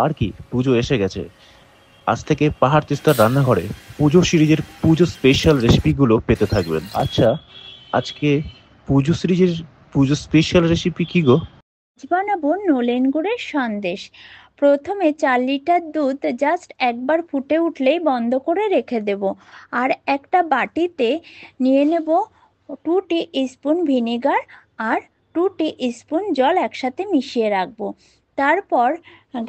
আর কি, পুজো এসে গেছে। আজ থেকে পাহাড় তিস্তার রান্নাঘরে পুজো সিরিজের পুজো স্পেশাল রেসিপিগুলো পেতে থাকবেন। আচ্ছা, আজকে পুজো সিরিজের পুজো স্পেশাল রেসিপি কি গো? আজ বানাবো নলেন গুড়ের সন্দেশ। প্রথমে 4 লিটার দুধ জাস্ট একবার ফুটে উঠলেই বন্ধ করে রেখে দেব। আর একটা বাটিতে নিয়ে নেব 2 টি স্পুন ভিনেগার আর 2 টি স্পুন জল একসাথে মিশিয়ে রাখবো। তারপর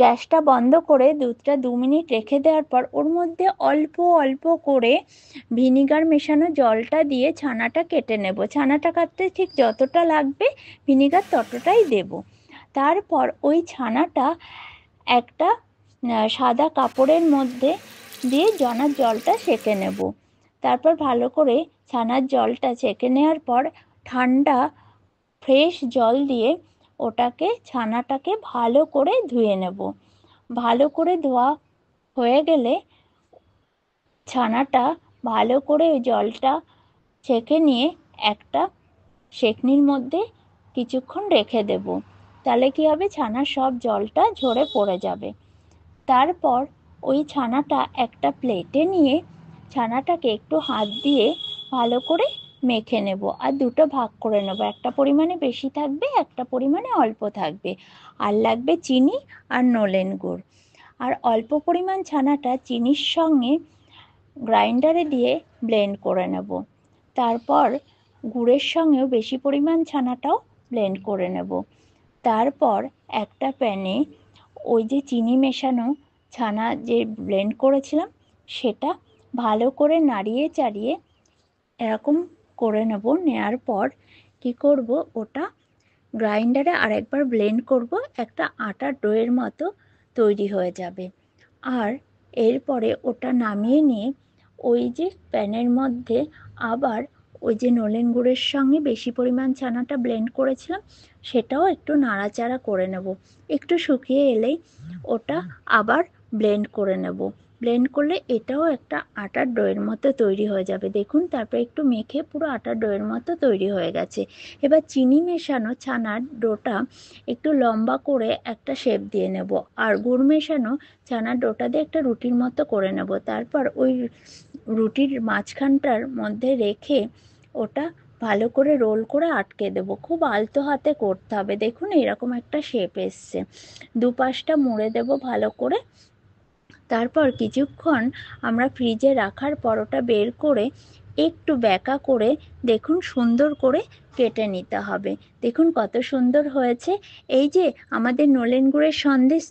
গ্যাসটা বন্ধ করে দুধটা 2 মিনিট রেখে দেওয়ার পর ওর মধ্যে অল্প অল্প করে ভিনিগার মেশানো জলটা দিয়ে ছানাটা কেটে নেব। ছানাটা কাটতে ঠিক যতটা লাগবে ভিনিগার ততটাই দেব। তারপর ওই ছানাটা একটা সাদা কাপড়ের মধ্যে দিয়ে ছানার জলটা সেঁকে নেব। তারপর ভালো করে ছানার জলটা ছেঁকে নেওয়ার পর ঠান্ডা ফ্রেশ জল দিয়ে ছানাটাকে ভালো করে ধুয়ে নেব। ভালো করে ধোয়া হয়ে গেলে ছানাটা ভালো করে ওই জলটা ছেঁকে নিয়ে একটা সেকনির মধ্যে কিছুক্ষণ রেখে দেব। তাহলে কি হবে, ছানার সব জলটা ঝরে পড়ে যাবে। তারপর ওই ছানাটা একটা প্লেটে নিয়ে ছানাটাকে একটু হাত দিয়ে ভালো করে মেখে নেব আর দুটো ভাগ করে নেব। একটা পরিমাণে বেশি থাকবে, একটা পরিমাণে অল্প থাকবে। আর লাগবে চিনি আর নলেন গুড়। আর অল্প পরিমাণ ছানাটা চিনির সঙ্গে গ্রাইন্ডারে দিয়ে ব্লেন্ড করে নেব। তারপর গুড়ের সঙ্গেও বেশি পরিমাণ ছানাটাও ব্লেন্ড করে নেব। তারপর একটা প্যানে ওই যে চিনি মেশানো ছানা যে ব্লেন্ড করেছিলাম সেটা ভালো করে নাড়িয়ে চাড়িয়ে এরকম করে নেব। নেওয়ার পর কি করব, ওটা গ্রাইন্ডারে আরেকবার ব্লেন্ড করব, একটা আটার ডোয়ের মতো তৈরি হয়ে যাবে। আর এরপরে ওটা নামিয়ে নিয়ে ওই যে প্যানের মধ্যে আবার ওই যে নলেন গুড়ের সঙ্গে বেশি পরিমাণ ছানাটা ব্লেন্ড করেছিলাম সেটাও একটু নাড়াচাড়া করে নেব। একটু শুকিয়ে এলেই ওটা আবার ব্লেন্ড করে নেব। ব্লেন্ড করলে এটাও একটা আটার ডোয়ের মতো তৈরি হয়ে যাবে। দেখুন, তারপরে একটু মেখে পুরো আটার ডোয়ের মতো তৈরি হয়ে গেছে। এবার চিনি মেশানো ছানার ডোটা একটু লম্বা করে একটা শেপ দিয়ে নেব। আর গুড় মেশানো ছানার ডোটা দিয়ে একটা রুটির মতো করে নেব। তারপর ওই রুটির মাঝখানটার মধ্যে রেখে ওটা ভালো করে রোল করে আটকে দেব। খুব আলতো হাতে করতে হবে। দেখুন, এরকম একটা শেপ এসছে। দুপাশটা মুড়ে দেব ভালো করে। তারপর কিছুক্ষণ আমরা ফ্রিজে রাখার পর ওটা বের করে একটু ব্যাকা করে দেখুন সুন্দর করে কেটে নিতে হবে। দেখুন কত সুন্দর হয়েছে। এই যে আমাদের নলেন গুড়ের সন্দেশ